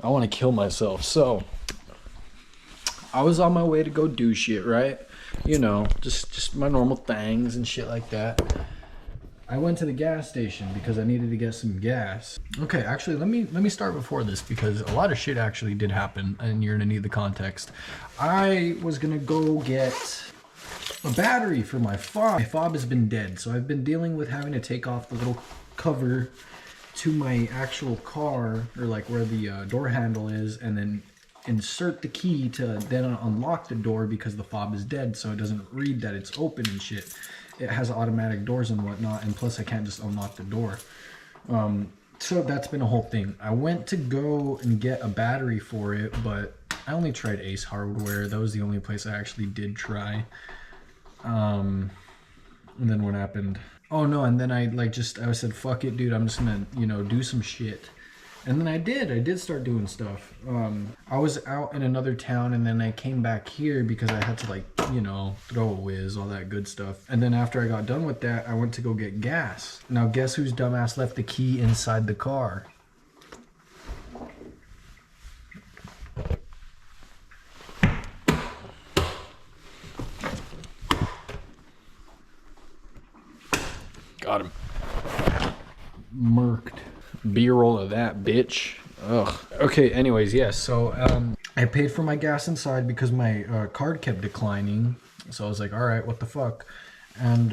I want to kill myself. So I was on my way to go do shit, right? You know, just my normal things and shit like that. I went to the gas station because I needed to get some gas. Okay, actually, let me start before this because a lot of shit actually did happen, and you're gonna need the context. I was gonna go get a battery for my fob. My fob has been dead, so I've been dealing with having to take off the little cover to my actual car, or like where the door handle is, and then insert the key to then unlock the door because the fob is dead, so it doesn't read that it's open and shit. It has automatic doors and whatnot, and plus I can't just unlock the door. So that's been a whole thing. I went to go and get a battery for it, but I only tried Ace Hardware. That was the only place I actually did try. And then what happened? Oh no, and then I said, fuck it, dude, I'm just gonna, you know, do some shit. And then I did start doing stuff. I was out in another town, and then I came back here because I had to, like, you know, throw a whiz, all that good stuff. And then after I got done with that, I went to go get gas. Now guess whose dumbass left the key inside the car? Got him. Murked. B-roll of that, bitch. Ugh. Okay, anyways, yes. So, I paid for my gas inside because my card kept declining. So I was like, all right, what the fuck? And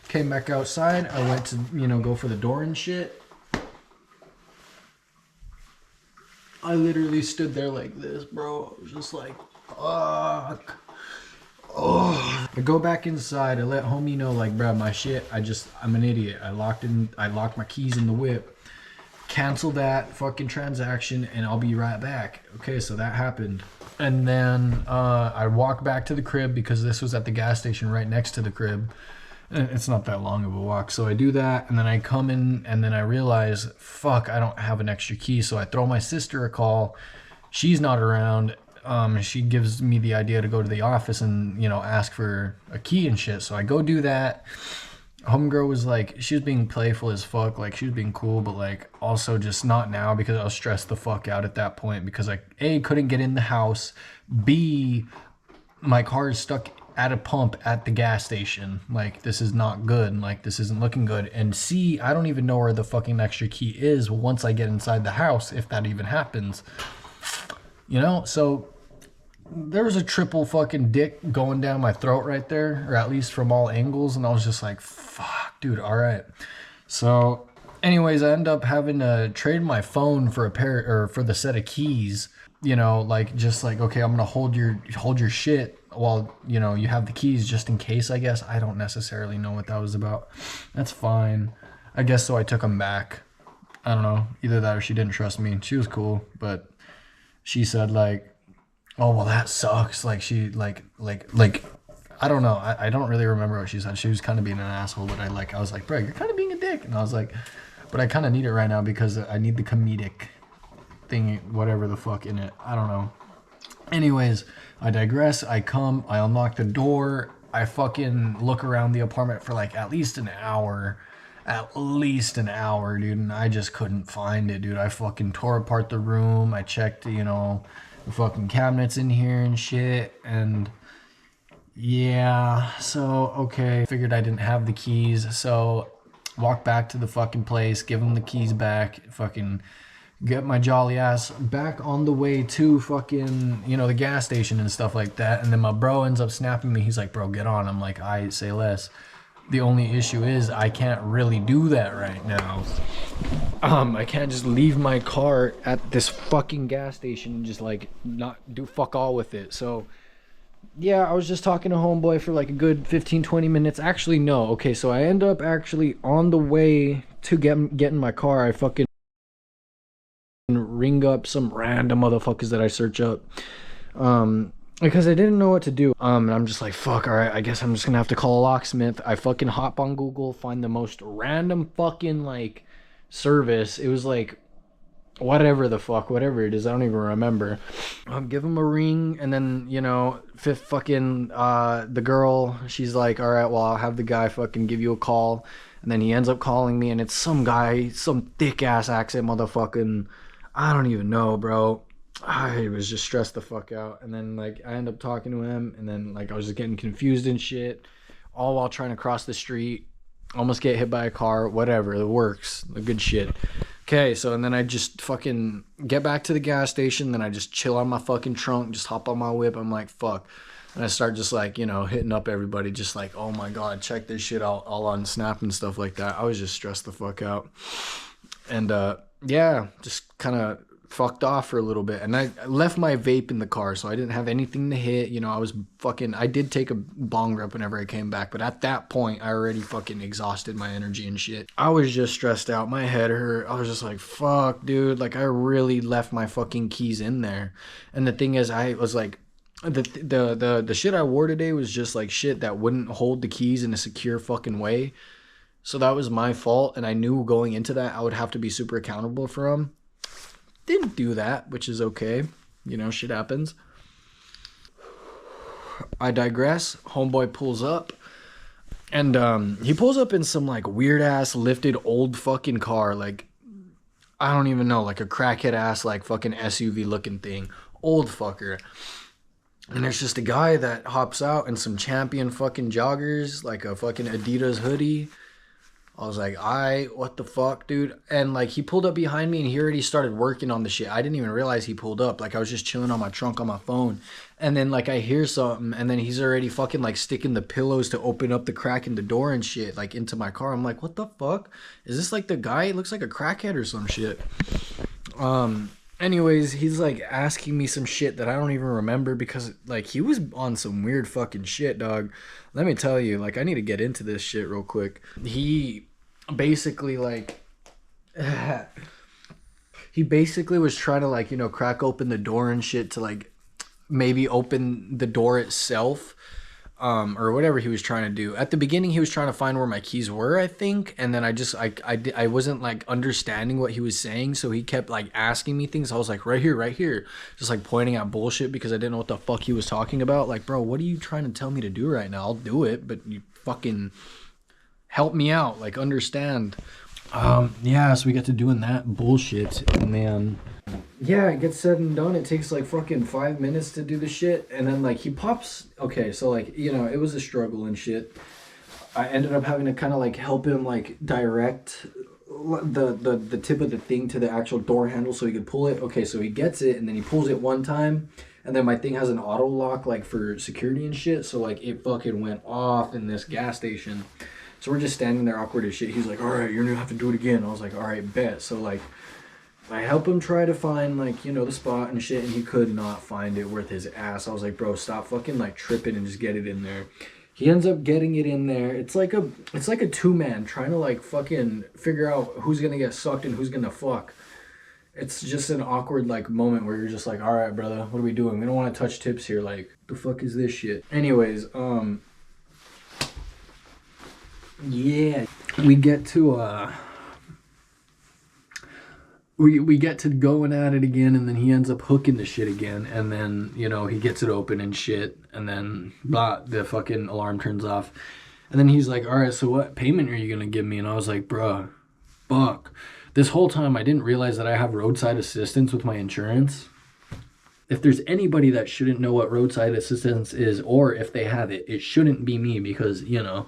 came back outside. I went to, you know, go for the door and shit. I literally stood there like this, bro. I was just like, fuck. Oh. I go back inside. I let homie know, like, bro, my shit, I'm an idiot. I locked my keys in the whip. Cancel that fucking transaction and I'll be right back. Okay, so that happened. And then I walk back to the crib because this was at the gas station right next to the crib. And it's not that long of a walk. So I do that, and then I come in, and then I realize, fuck, I don't have an extra key. So I throw my sister a call. She's not around. She gives me the idea to go to the office and, you know, ask for a key and shit. So I go do that. Homegirl was like, she was being playful as fuck. Like, she was being cool, but like also just not now because I was stressed the fuck out at that point because I, A, couldn't get in the house. B, my car is stuck at a pump at the gas station. Like, this is not good. Like, this isn't looking good. And C, I don't even know where the fucking extra key is once I get inside the house, if that even happens. You know, so there was a triple fucking dick going down my throat right there, or at least from all angles, and I was just like, fuck, dude, all right. So anyways, I end up having to trade my phone for a pair, or for the set of keys, you know, like, just like, okay, I'm gonna hold your shit while, you know, you have the keys just in case, I guess. I don't necessarily know what that was about. That's fine, I guess. So I took them back. I don't know, either that or she didn't trust me. She was cool, but she said, like, oh, well, that sucks. Like, she, like, I don't know. I don't really remember what she said. She was kind of being an asshole, but I was like, bro, you're kind of being a dick. And I was like, but I kind of need it right now because I need the comedic thing, whatever the fuck in it. I don't know. Anyways, I digress. I unlock the door. I fucking look around the apartment for like at least an hour. At least an hour, dude. And I just couldn't find it, dude. I fucking tore apart the room. I checked, you know, the fucking cabinets in here and shit, and yeah, so okay, figured I didn't have the keys, so walk back to the fucking place, give them the keys back, fucking get my jolly ass back on the way to fucking, you know, the gas station and stuff like that. And then my bro ends up snapping me. He's like, bro, get on. I'm like, I say less. The only issue is I can't really do that right now. I can't just leave my car at this fucking gas station and just like not do fuck all with it. So yeah, I was just talking to homeboy for like a good 15-20 minutes. Actually, no. Okay, so I end up actually on the way to get in my car. I fucking ring up some random motherfuckers that I search up. Because I didn't know what to do. And I'm just like, fuck, all right, I guess I'm just gonna have to call a locksmith. I fucking hop on Google, find the most random fucking like service. It was like whatever it is, I don't even remember. I'll give him a ring, and then, you know, the girl, she's like, all right, well, I'll have the guy fucking give you a call. And then he ends up calling me, and it's some guy, some thick ass accent motherfucking I don't even know, bro. I was just stressed the fuck out. And then, like, I ended up talking to him. And then, like, I was just getting confused and shit. All while trying to cross the street. Almost get hit by a car. Whatever. It works. The good shit. Okay, so, and then I just fucking get back to the gas station. Then I just chill on my fucking trunk. Just hop on my whip. I'm like, fuck. And I start just, like, you know, hitting up everybody. Just like, oh, my God, check this shit out. All on Snap and stuff like that. I was just stressed the fuck out. And, yeah, just kind of fucked off for a little bit. And I left my vape in the car, so I didn't have anything to hit. You know, I did take a bong rip whenever I came back, but at that point, I already fucking exhausted my energy and shit. I was just stressed out. My head hurt. I was just like, fuck, dude. Like, I really left my fucking keys in there. And the thing is, I was like, the shit I wore today was just like shit that wouldn't hold the keys in a secure fucking way. So that was my fault, and I knew going into that I would have to be super accountable for them. Didn't do that, which is okay. You know, shit happens. I digress. Homeboy pulls up. And he pulls up in some, like, weird-ass lifted old fucking car. Like, I don't even know. Like a crackhead-ass, like, fucking SUV-looking thing. Old fucker. And there's just a guy that hops out in some Champion fucking joggers. Like a fucking Adidas hoodie. I was like, what the fuck, dude? And, like, he pulled up behind me, and he already started working on the shit. I didn't even realize he pulled up. Like, I was just chilling on my trunk on my phone. And then, like, I hear something, and then he's already fucking, like, sticking the pillows to open up the crack in the door and shit, like, into my car. I'm like, what the fuck? Is this, like, the guy? He looks like a crackhead or some shit. Anyways, he's, like, asking me some shit that I don't even remember because, like, he was on some weird fucking shit, dog. Let me tell you, like, I need to get into this shit real quick. He basically, like, he basically was trying to, like, you know, crack open the door and shit to, like, maybe open the door itself. Or whatever he was trying to do. At the beginning, he was trying to find where my keys were, I think. And then I wasn't, like, understanding what he was saying. So he kept, like, asking me things. I was like, right here, right here. Just, like, pointing at bullshit because I didn't know what the fuck he was talking about. Like, bro, what are you trying to tell me to do right now? I'll do it, but you fucking help me out. Like, understand. Yeah, so we got to doing that bullshit. And then, yeah, it gets said and done. It takes, like, fucking 5 minutes to do the shit. And then, like, he pops. Okay, so, like, you know, it was a struggle and shit. I ended up having to kind of, like, help him, like, direct the tip of the thing to the actual door handle so he could pull it. Okay, so he gets it, and then he pulls it one time. And then my thing has an auto lock, like, for security and shit. So, like, it fucking went off in this gas station. So we're just standing there awkward as shit. He's like, all right, you're going to have to do it again. I was like, all right, bet. So, like, I help him try to find, like, you know, the spot and shit, and he could not find it worth his ass. I was like, bro, stop fucking, like, tripping and just get it in there. He ends up getting it in there. It's like a two-man trying to, like, fucking figure out who's going to get sucked and who's going to fuck. It's just an awkward, like, moment where you're just like, all right, brother, what are we doing? We don't want to touch tips here. Like, the fuck is this shit? Anyways, yeah, we get to we get to going at it again, and then he ends up hooking the shit again, and then, you know, he gets it open and shit, and then blah, the fucking alarm turns off, and then he's like, all right, so what payment are you gonna give me? And I was like, bruh, fuck, this whole time I didn't realize that I have roadside assistance with my insurance. If there's anybody that shouldn't know what roadside assistance is, or if they have it, it shouldn't be me, because, you know,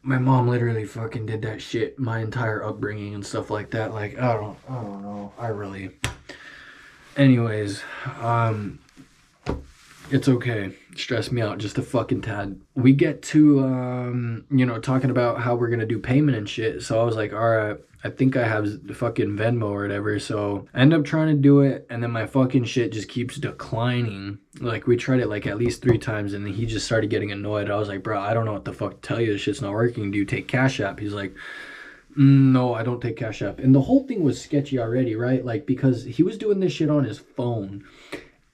my mom literally fucking did that shit my entire upbringing and stuff like that. Like, I don't know. I really... Anyways, it's okay. Stressed me out just a fucking tad. We get to, you know, talking about how we're gonna do payment and shit. So I was like, all right, I think I have the fucking Venmo or whatever. So I end up trying to do it, and then my fucking shit just keeps declining. Like, we tried it like at least 3 times, and then he just started getting annoyed. I was like, bro, I don't know what the fuck to tell you. This shit's not working. Do you take Cash App? He's like, no, I don't take Cash App. And the whole thing was sketchy already, right? Like, because he was doing this shit on his phone.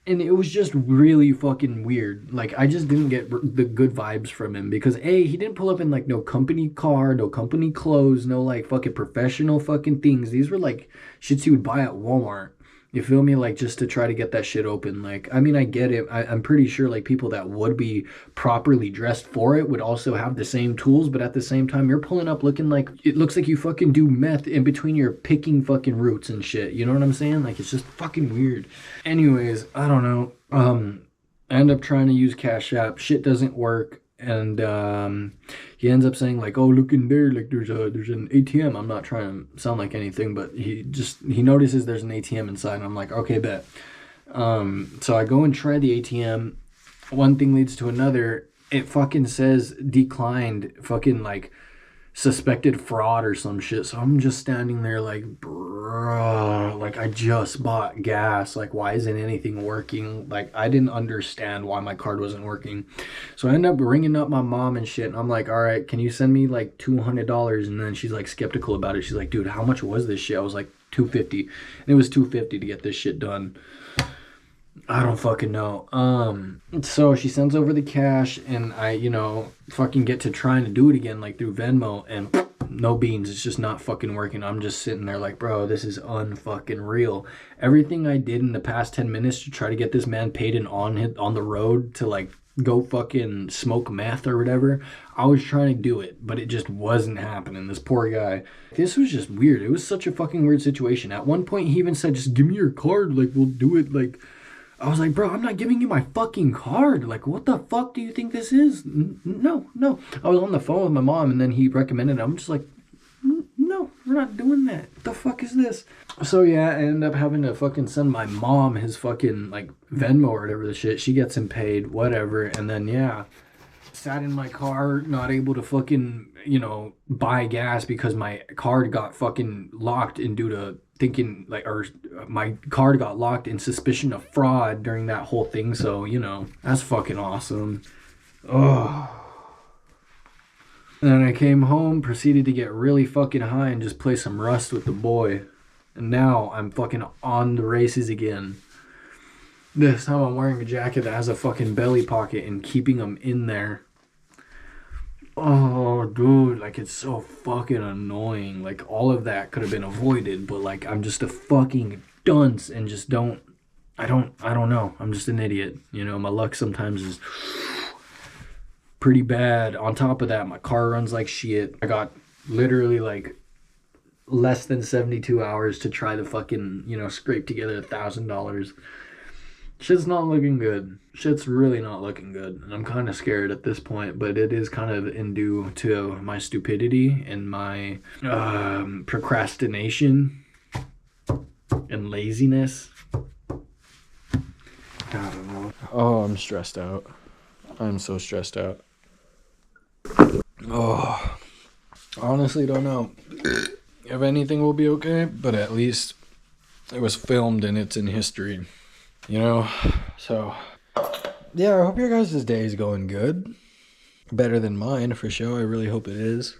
And it was just really fucking weird. Like, I just didn't get the good vibes from him. Because, A, he didn't pull up in, like, no company car, no company clothes, no, like, fucking professional fucking things. These were, like, shits he would buy at Walmart. You feel me? Like, just to try to get that shit open. Like, I mean, I get it. I'm pretty sure, like, people that would be properly dressed for it would also have the same tools, but at the same time, you're pulling up looking like, it looks like you fucking do meth in between your picking fucking roots and shit. You know what I'm saying? Like, it's just fucking weird. Anyways, I don't know. I end up trying to use Cash App. Shit doesn't work. And he ends up saying like, oh, look in there, like there's an ATM. I'm not trying to sound like anything, but he notices there's an ATM inside, and I'm like, okay, bet. So I go and try the ATM. One thing leads to another. It fucking says declined, fucking like suspected fraud or some shit. So I'm just standing there like, bruh, like I just bought gas. Like, why isn't anything working? Like, I didn't understand why my card wasn't working. So I end up ringing up my mom and shit. And I'm like, all right, can you send me like $200? And then she's like skeptical about it. She's like, dude, how much was this shit? I was like, $250. And it was $250 to get this shit done. I don't fucking know. So she sends over the cash, and I, fucking get to trying to do it again, like through Venmo, and no beans. It's just not fucking working. I'm just sitting there like, bro, this is unfucking real. Everything I did in the past 10 minutes to try to get this man paid and on the road to like go fucking smoke meth or whatever, I was trying to do it, but it just wasn't happening. This poor guy. This was just weird. It was such a fucking weird situation. At one point, he even said, just give me your card. Like, we'll do it. Like, I was like, bro, I'm not giving you my fucking card. Like, what the fuck do you think this is? No. I was on the phone with my mom, and then he recommended it. I'm just like, no, we're not doing that. What the fuck is this? So, yeah, I ended up having to fucking send my mom his fucking, like, Venmo or whatever the shit. She gets him paid, whatever. And then, yeah, sat in my car, not able to fucking, buy gas because my card got fucking locked and due to thinking like, or my card got locked in suspicion of fraud during that whole thing. So, that's fucking awesome. Oh. And then I came home, proceeded to get really fucking high and just play some Rust with the boy. And now I'm fucking on the races again. This time I'm wearing a jacket that has a fucking belly pocket and keeping them in there. Oh, dude, like, it's so fucking annoying. Like, all of that could have been avoided, but, like, I'm just a fucking dunce and just I don't know. I'm just an idiot. My luck sometimes is pretty bad. On top of that, my car runs like shit. I got literally, like, less than 72 hours to try to fucking, scrape together $1,000. Shit's not looking good. Shit's really not looking good. And I'm kind of scared at this point, but it is kind of in due to my stupidity and my procrastination and laziness. I don't know. Oh, I'm stressed out. I'm so stressed out. Oh, honestly don't know if anything will be okay, but at least it was filmed and it's in history. So, yeah, I hope your guys' day is going good. Better than mine, for sure. I really hope it is.